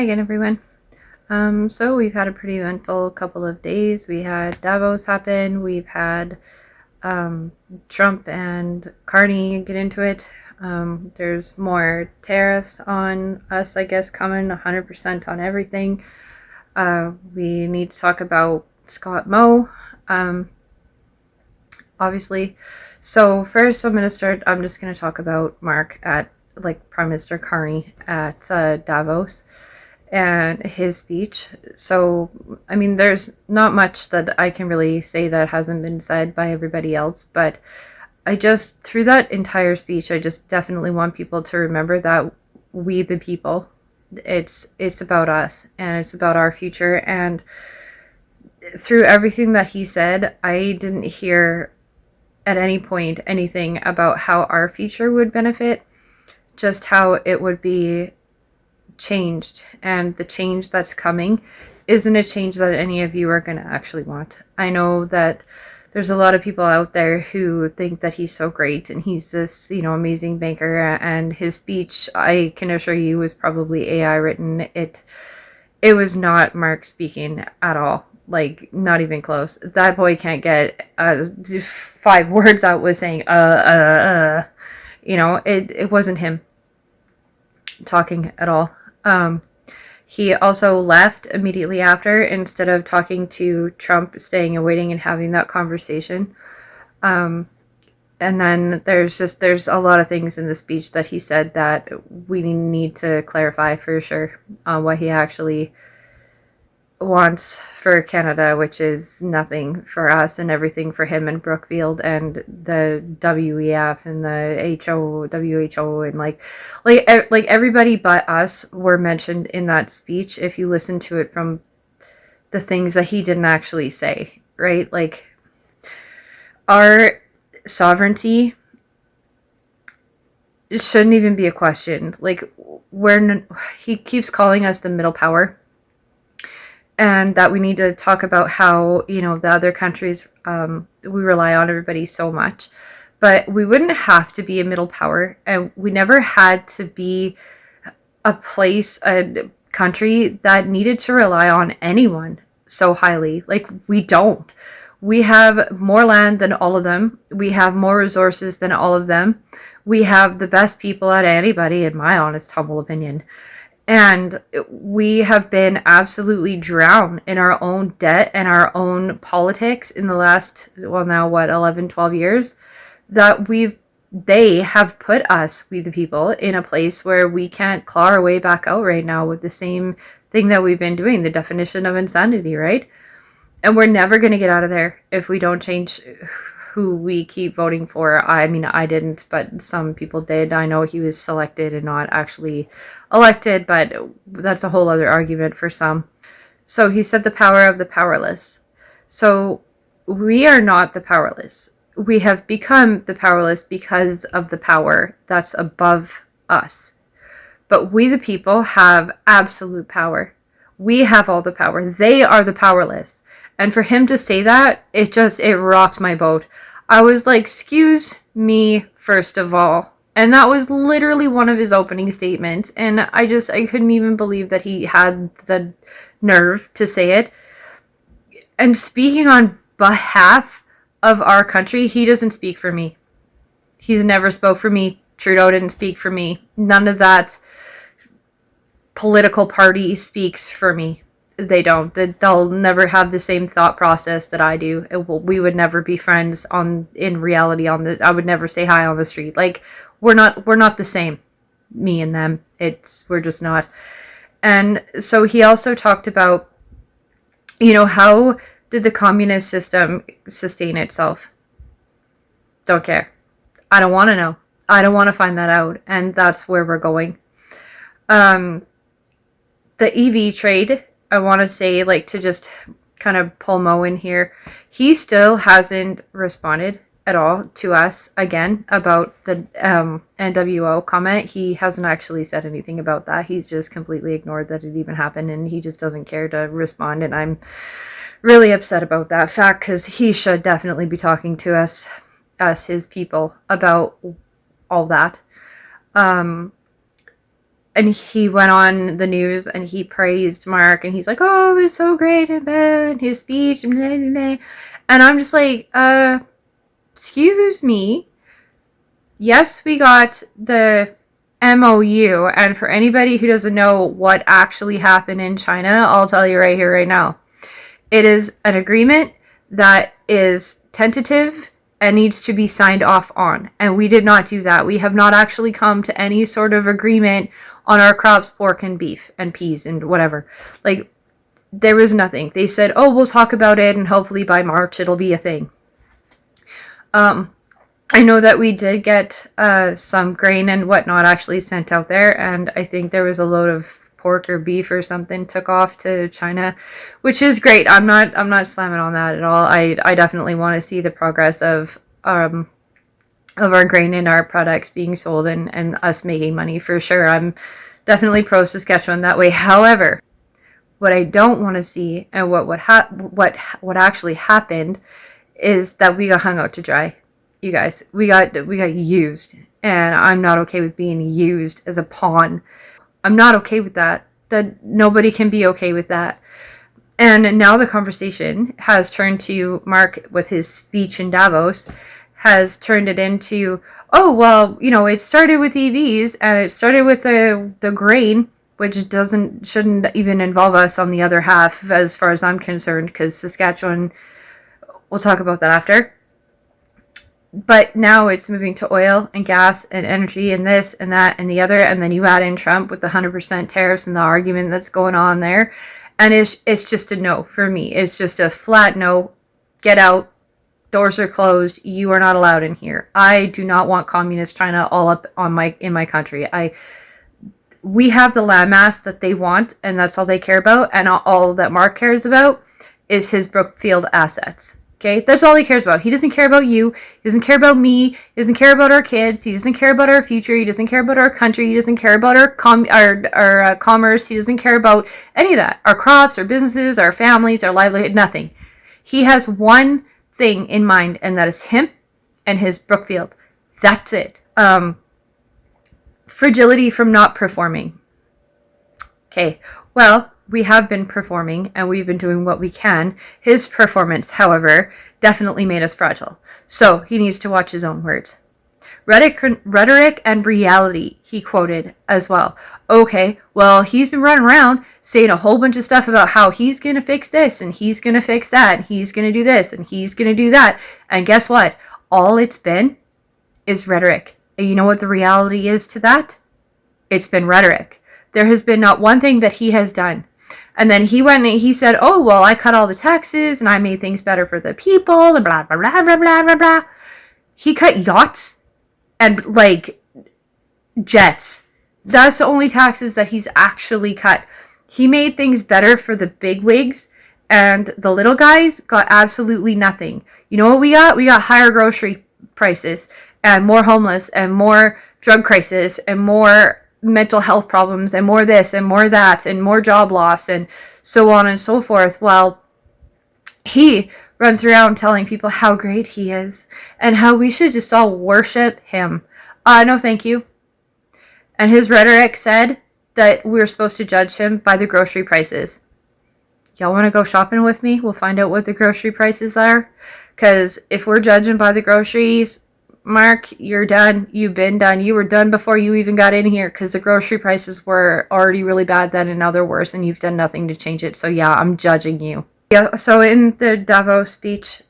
again, everyone. So we've had a pretty eventful couple of days. We had Davos happen. We've had Trump and Carney get into it. There's more tariffs on us, I guess, coming 100% on everything. We need to talk about Scott Moe, obviously. So first, I'm just going to talk about Prime Minister Carney at Davos and his speech. So, I mean, there's not much that I can really say that hasn't been said by everybody else, but through that entire speech, I just definitely want people to remember that we, the people, it's about us and it's about our future. And through everything that he said, I didn't hear at any point anything about how our future would benefit, just how it would be changed, and the change that's coming isn't a change that any of you are going to actually want. I know that there's a lot of people out there who think that he's so great and he's this, amazing banker, and his speech, I can assure you, was probably AI written. It was not Mark speaking at all. Like, not even close. That boy can't get 5 words out with saying it wasn't him talking at all. He also left immediately after, instead of talking to Trump, staying and waiting and having that conversation. And then there's a lot of things in the speech that he said that we need to clarify for sure on what he actually wants for Canada, which is nothing for us and everything for him and Brookfield and the WEF and the WHO and like everybody but us were mentioned in that speech if you listen to it from the things that he didn't actually say, right? Like, our sovereignty shouldn't even be a question. Like, he keeps calling us the middle power, and that we need to talk about how, the other countries, we rely on everybody so much. But we wouldn't have to be a middle power, and we never had to be a country that needed to rely on anyone so highly. Like, we don't. We have more land than all of them. We have more resources than all of them. We have the best people out of anybody, in my honest, humble opinion. And we have been absolutely drowned in our own debt and our own politics in the last, 11, 12 years, that they have put us, we the people, in a place where we can't claw our way back out right now with the same thing that we've been doing, the definition of insanity, right? And we're never going to get out of there if we don't change who we keep voting for. I mean, I didn't, but some people did. I know he was selected and not actually elected, but that's a whole other argument for some. So he said the power of the powerless. So we are not the powerless. We have become the powerless because of the power that's above us. But we, the people, have absolute power. We have all the power. They are the powerless. And for him to say that, it rocked my boat. I was like, excuse me, first of all. And that was literally one of his opening statements. And I couldn't even believe that he had the nerve to say it. And speaking on behalf of our country, he doesn't speak for me. He's never spoke for me. Trudeau didn't speak for me. None of that political party speaks for me. They don't. They'll never have the same thought process that I do. We would never be friends in reality. I would never say hi on the street. Like, we're not the same. Me and them. We're just not. And so he also talked about, how did the communist system sustain itself? Don't care. I don't want to know. I don't want to find that out. And that's where we're going. The EV trade, I want to say, to just kind of pull Mo in here, he still hasn't responded at all to us again about the NWO comment. He hasn't actually said anything about that. He's just completely ignored that it even happened, and he just doesn't care to respond. And I'm really upset about that fact, because he should definitely be talking to us, his people, about all that. and he went on the news and he praised Mark, and he's like, oh, it's so great, and his speech, and blah, blah, blah. And I'm just like, excuse me. Yes, we got the MOU, and for anybody who doesn't know what actually happened in China, I'll tell you right here, right now. It is an agreement that is tentative and needs to be signed off on, and we did not do that. We have not actually come to any sort of agreement on our crops, pork and beef and peas and whatever. Like, there was nothing. They said, oh, we'll talk about it, and hopefully by March it'll be a thing. I know that we did get some grain and whatnot actually sent out there, and I think there was a load of pork or beef or something took off to China, which is great. I'm not slamming on that at all. I definitely want to see the progress of our grain and our products being sold, and us making money for sure. I'm definitely pro Saskatchewan that way. However, what I don't want to see, and what actually happened, is that we got hung out to dry. You guys, we got used, and I'm not okay with being used as a pawn. I'm not okay with that. That nobody can be okay with that. And now the conversation has turned to Mark with his speech in Davos, has turned it into, oh, well, it started with EVs, and it started with the grain, which shouldn't even involve us on the other half, as far as I'm concerned, because Saskatchewan, we'll talk about that after. But now it's moving to oil and gas and energy and this and that and the other, and then you add in Trump with the 100% tariffs and the argument that's going on there, and it's just a no for me. It's just a flat no. Get out. Doors are closed. You are not allowed in here. I do not want communist China all up in my country. We have the landmass that they want, and that's all they care about, and all that Mark cares about is his Brookfield assets. Okay, that's all he cares about. He doesn't care about you. He doesn't care about me. He doesn't care about our kids. He doesn't care about our future. He doesn't care about our country. He doesn't care about our commerce. He doesn't care about any of that. Our crops, our businesses, our families, our livelihood, nothing. He has one thing in mind, and that is him and his Brookfield. That's it. Fragility from not performing. Okay, well, we have been performing, and we've been doing what we can. His performance, however, definitely made us fragile. So he needs to watch his own words. Rhetoric and reality, he quoted as well. Okay, well, he's been running around saying a whole bunch of stuff about how he's going to fix this, and he's going to fix that, and he's going to do this, and he's going to do that. And guess what? All it's been is rhetoric. And you know what the reality is to that? It's been rhetoric. There has been not one thing that he has done. And then he went and he said, oh, well, I cut all the taxes and I made things better for the people and blah, blah, blah, blah, blah, blah, blah. He cut yachts and, jets. That's the only taxes that he's actually cut. He made things better for the bigwigs, and the little guys got absolutely nothing. You know what we got? We got higher grocery prices and more homeless and more drug crisis and more mental health problems and more this and more that and more job loss and so on and so forth. Well, he runs around telling people how great he is and how we should just all worship him. No, thank you. And his rhetoric said that we were supposed to judge him by the grocery prices. Y'all want to go shopping with me? We'll find out what the grocery prices are. Because if we're judging by the groceries, Mark, you're done. You've been done. You were done before you even got in here, because the grocery prices were already really bad then, and now they're worse, and you've done nothing to change it. So yeah, I'm judging you. Yeah. So in the Davos speech,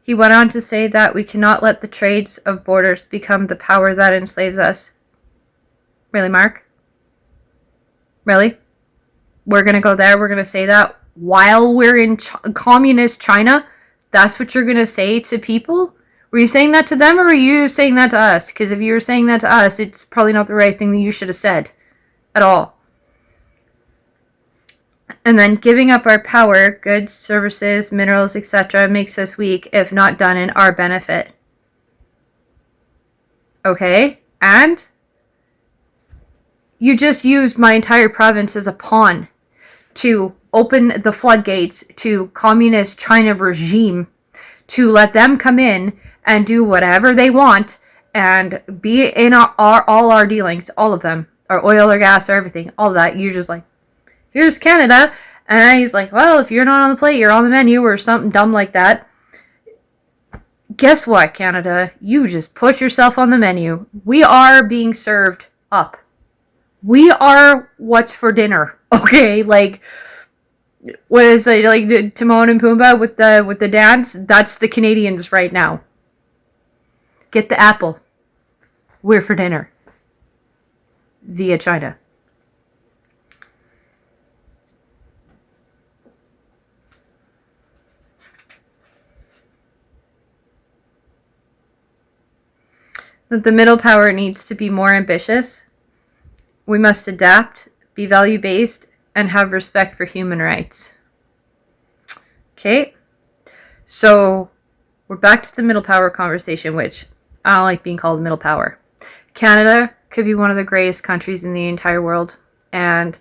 he went on to say that we cannot let the trades of borders become the power that enslaves us. Really, Mark? Really? We're going to go there? We're going to say that while we're in communist China? That's what you're going to say to people? Were you saying that to them, or were you saying that to us? Because if you were saying that to us, it's probably not the right thing that you should have said at all. And then giving up our power, goods, services, minerals, etc. makes us weak if not done in our benefit. Okay, and you just used my entire province as a pawn to open the floodgates to communist China regime, to let them come in and do whatever they want and be in all our dealings, all of them. or oil or gas or everything, all that. You're just like, here's Canada. And he's like, well, if you're not on the plate, you're on the menu or something dumb like that. Guess what, Canada? You just put yourself on the menu. We are being served up. We are what's for dinner. Okay, like, what is it, like Timon and Pumbaa with the dance? That's the Canadians right now. Get the apple. We're for dinner. Via China. That the middle power needs to be more ambitious. We must adapt, be value-based, and have respect for human rights. Okay, so we're back to the middle power conversation, which I don't like being called middle power. Canada could be one of the greatest countries in the entire world, and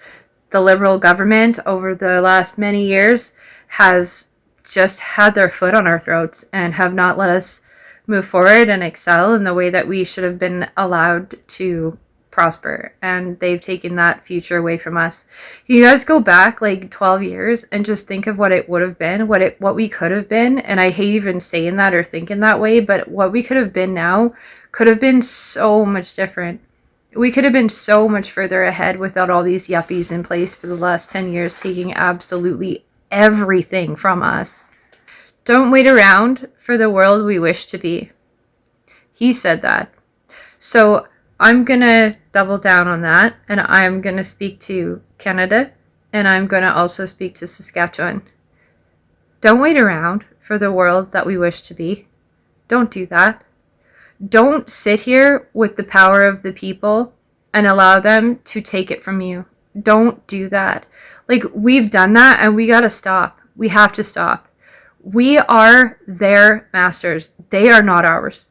the Liberal government over the last many years has just had their foot on our throats and have not let us move forward and excel in the way that we should have been allowed to prosper, and they've taken that future away from us. You guys go back like 12 years and just think of what it would have been, what we could have been, and I hate even saying that or thinking that way, but what we could have been now could have been so much different. We could have been so much further ahead without all these yuppies in place for the last 10 years taking absolutely everything from us. Don't wait around for the world we wish to be. He said that. So I'm going to double down on that, and I'm going to speak to Canada, and I'm going to also speak to Saskatchewan. Don't wait around for the world that we wish to be. Don't do that. Don't sit here with the power of the people and allow them to take it from you. Don't do that. Like, we've done that, and we got to stop. We have to stop. We are their masters. They are not ours.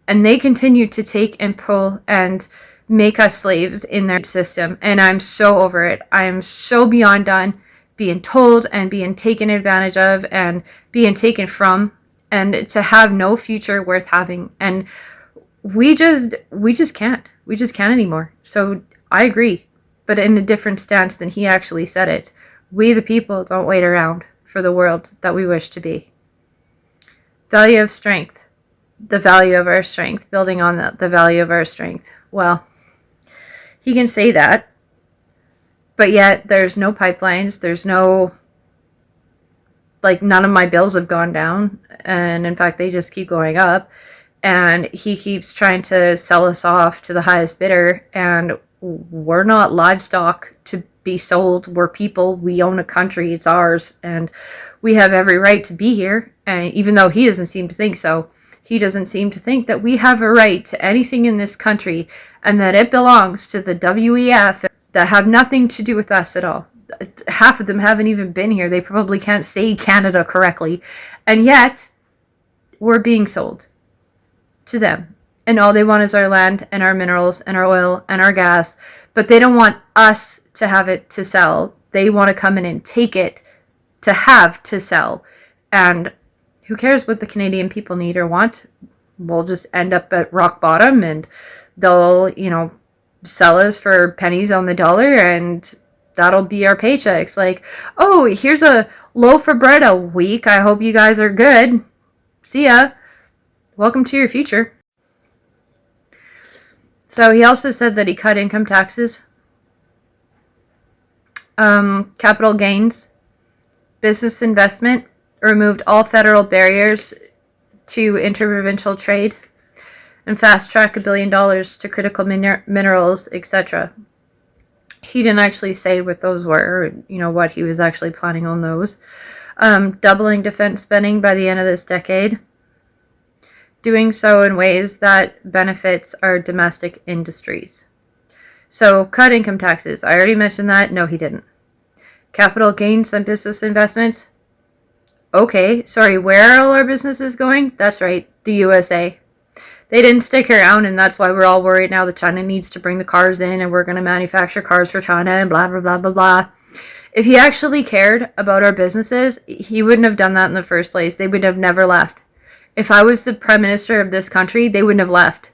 And they continue to take and pull and make us slaves in their system. And I'm so over it. I am so beyond done being told and being taken advantage of and being taken from, and to have no future worth having. And we just can't. We just can't anymore. So I agree, but in a different stance than he actually said it. We the people don't wait around for the world that we wish to be. Value of strength. The value of our strength. Building on the value of our strength. Well, he can say that, but yet there's no pipelines. There's no, like, none of my bills have gone down. And in fact, they just keep going up. And he keeps trying to sell us off to the highest bidder. And we're not livestock to be sold. We're people. We own a country. It's ours. And we have every right to be here. And even though he doesn't seem to think so, he doesn't seem to think that we have a right to anything in this country and that it belongs to the WEF that have nothing to do with us at all. Half of them haven't even been here. They probably can't say Canada correctly. And yet, we're being sold to them. And all they want is our land and our minerals and our oil and our gas. But they don't want us to have it to sell. They want to come in and take it to have to sell. And who cares what the Canadian people need or want? We'll just end up at rock bottom, and they'll, sell us for pennies on the dollar, and that'll be our paychecks. Like, oh, here's a loaf of bread a week. I hope you guys are good. See ya. Welcome to your future. So he also said that he cut income taxes, capital gains, business investment, removed all federal barriers to interprovincial trade, and fast-track $1 billion to critical minerals, etc. He didn't actually say what those were, or, what he was actually planning on those. Doubling defense spending by the end of this decade. Doing so in ways that benefits our domestic industries. So, cut income taxes. I already mentioned that. No, he didn't. Capital gains and business investments. Okay, sorry, where are all our businesses going? That's right, the USA. They didn't stick around, and that's why we're all worried now that China needs to bring the cars in, and we're going to manufacture cars for China, and blah, blah, blah, blah, blah. If he actually cared about our businesses, he wouldn't have done that in the first place. They would have never left. If I was the Prime Minister of this country, they wouldn't have left.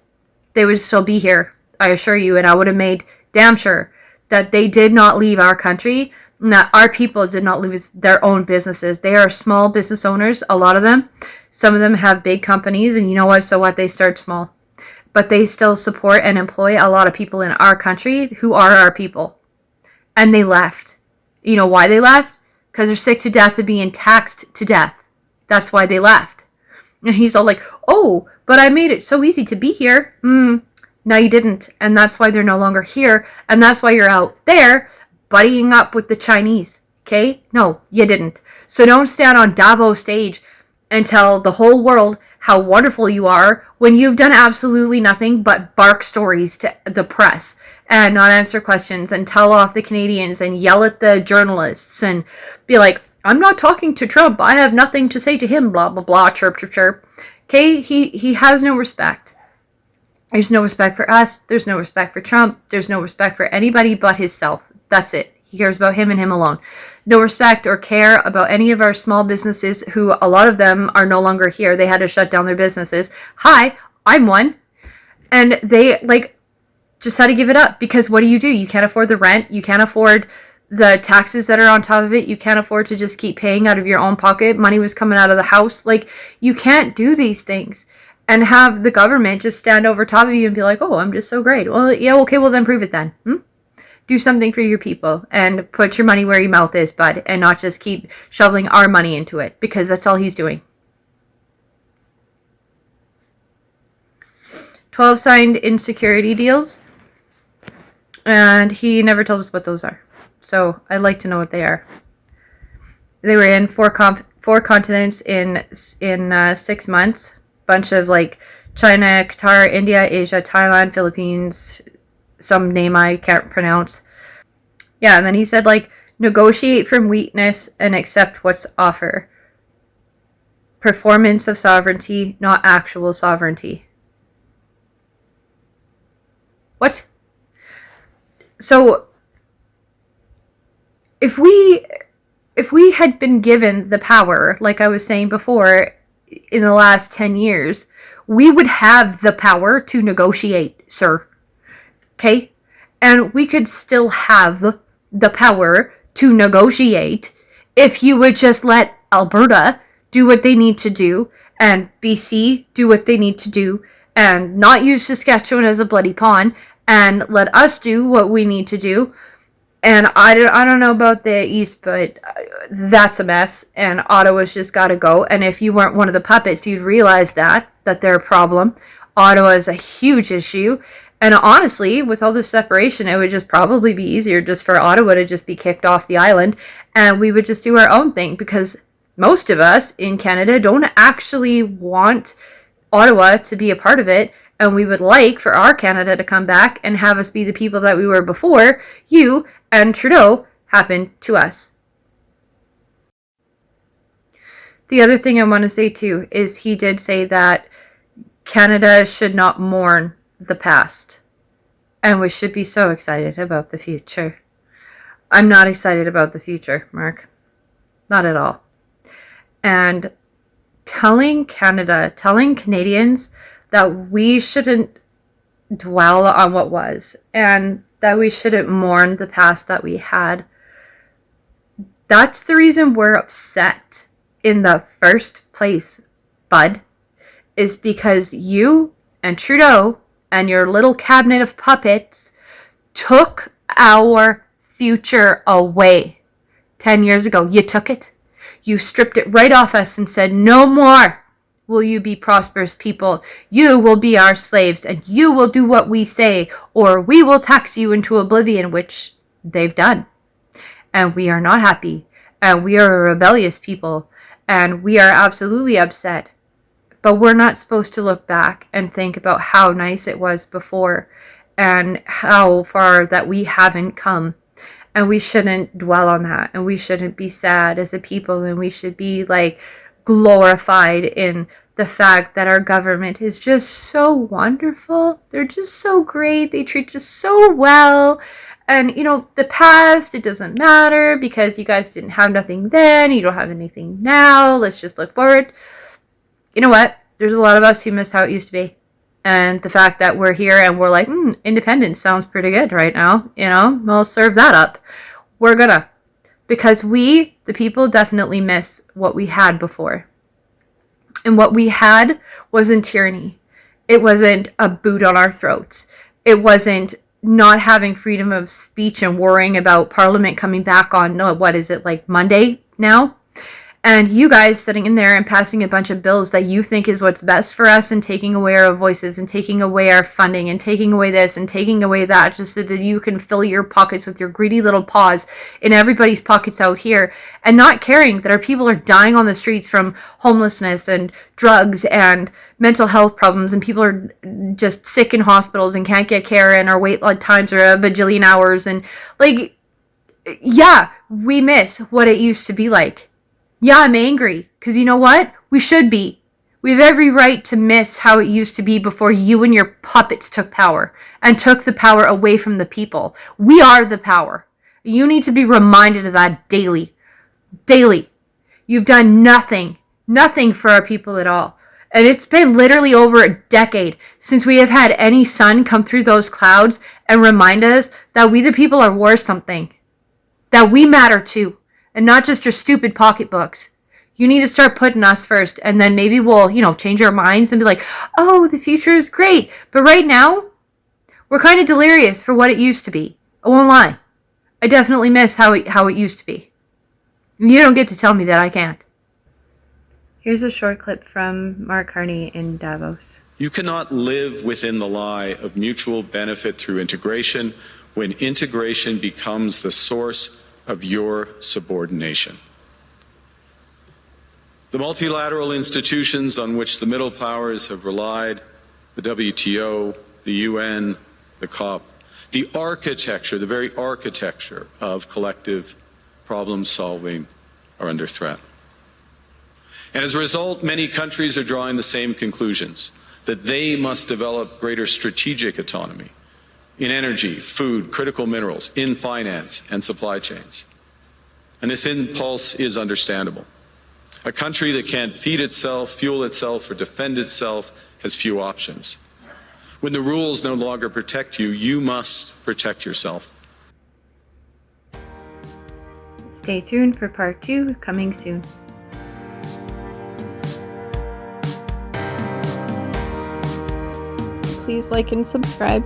They would still be here, I assure you, and I would have made damn sure that they did not leave our country, and that our people did not lose their own businesses. They are small business owners, a lot of them. Some of them have big companies, and you know what? So what? They start small. But they still support and employ a lot of people in our country who are our people. And they left. You know why they left? Because they're sick to death of being taxed to death. That's why they left. And he's all like, oh, but I made it so easy to be here. No, you didn't. And that's why they're no longer here. And that's why you're out there buddying up with the Chinese. Okay? No, you didn't. So don't stand on Davos stage and tell the whole world how wonderful you are when you've done absolutely nothing but bark stories to the press and not answer questions and tell off the Canadians and yell at the journalists and be like, I'm not talking to Trump. I have nothing to say to him, blah, blah, blah, chirp, chirp, chirp. Okay? He has no respect. There's no respect for us. There's no respect for Trump. There's no respect for anybody but himself. That's it. He cares about him and him alone. No respect or care about any of our small businesses who, a lot of them are no longer here. They had to shut down their businesses. Hi, I'm one. And they, just had to give it up because what do? You can't afford the rent. You can't afford the taxes that are on top of it. You can't afford to just keep paying out of your own pocket. Money was coming out of the house. You can't do these things and have the government just stand over top of you and be like, oh, I'm just so great. Well, yeah, okay, well then prove it then. Do something for your people and put your money where your mouth is, bud, and not just keep shoveling our money into it, because that's all he's doing. 12 signed insecurity deals, and he never told us what those are. So I'd like to know what they are. They were in four continents in 6 months. Bunch of China, Qatar, India, Asia, Thailand, Philippines, some name I can't pronounce. Yeah, and then he said negotiate from weakness and accept what's offered. Performance of sovereignty, not actual sovereignty. What? So if we had been given the power, like I was saying before, in the last 10 years, we would have the power to negotiate, sir. Okay? And we could still have the power to negotiate if you would just let Alberta do what they need to do and BC do what they need to do and not use Saskatchewan as a bloody pawn and let us do what we need to do. And I don't know about the East, but that's a mess. And Ottawa's just got to go. And if you weren't one of the puppets, you'd realize that they're a problem. Ottawa is a huge issue. And honestly, with all the separation, it would just probably be easier just for Ottawa to just be kicked off the island. And we would just do our own thing. Because most of us in Canada don't actually want Ottawa to be a part of it. And we would like for our Canada to come back and have us be the people that we were before you and Trudeau happened to us. The other thing I want to say too is he did say that Canada should not mourn the past. And we should be so excited about the future. I'm not excited about the future, Mark. Not at all. And telling Canadians that we shouldn't dwell on what was and that we shouldn't mourn the past that we had. That's the reason we're upset in the first place, bud, is because you and Trudeau and your little cabinet of puppets took our future away. 10 years ago, you took it. You stripped it right off us and said, no more will you be prosperous people. You will be our slaves and you will do what we say or we will tax you into oblivion, which they've done. And we are not happy. And we are a rebellious people. And we are absolutely upset. But we're not supposed to look back and think about how nice it was before and how far that we haven't come. And we shouldn't dwell on that. And we shouldn't be sad as a people. And we should be glorified in the fact that our government is just so wonderful. They're just so great. They treat us so well. And, the past, it doesn't matter because you guys didn't have nothing then. You don't have anything now. Let's just look forward. You know what? There's a lot of us who miss how it used to be. And the fact that we're here and we're like, independence sounds pretty good right now, we'll serve that up. We're gonna. Because we, the people, definitely miss what we had before. And what we had wasn't tyranny. It wasn't a boot on our throats. It wasn't not having freedom of speech and worrying about Parliament coming back on, no, what is it, like Monday now? And you guys sitting in there and passing a bunch of bills that you think is what's best for us and taking away our voices and taking away our funding and taking away this and taking away that just so that you can fill your pockets with your greedy little paws in everybody's pockets out here, and not caring that our people are dying on the streets from homelessness and drugs and mental health problems, and people are just sick in hospitals and can't get care, and our wait times are a bajillion hours. And like, yeah, we miss what it used to be like. Yeah, I'm angry, because you know what? We should be. We have every right to miss how it used to be before you and your puppets took power and took the power away from the people. We are the power. You need to be reminded of that daily. Daily. You've done nothing for our people at all. And it's been literally over a decade since we have had any sun come through those clouds and remind us that we the people are worth something. That we matter too. And not just your stupid pocketbooks. You need to start putting us first, and then maybe we'll, change our minds and be like, oh, the future is great. But right now, we're kind of delirious for what it used to be. I won't lie. I definitely miss how it used to be. And you don't get to tell me that I can't. Here's a short clip from Mark Carney in Davos. You cannot live within the lie of mutual benefit through integration when integration becomes the source of your subordination. The multilateral institutions on which the middle powers have relied, the WTO, the UN, the COP, the very architecture of collective problem solving are under threat. And as a result, many countries are drawing the same conclusions, that they must develop greater strategic autonomy in energy, food, critical minerals, in finance and supply chains. And this impulse is understandable. A country that can't feed itself, fuel itself, or defend itself has few options. When the rules no longer protect you, you must protect yourself. Stay tuned for part 2, coming soon. Please like and subscribe.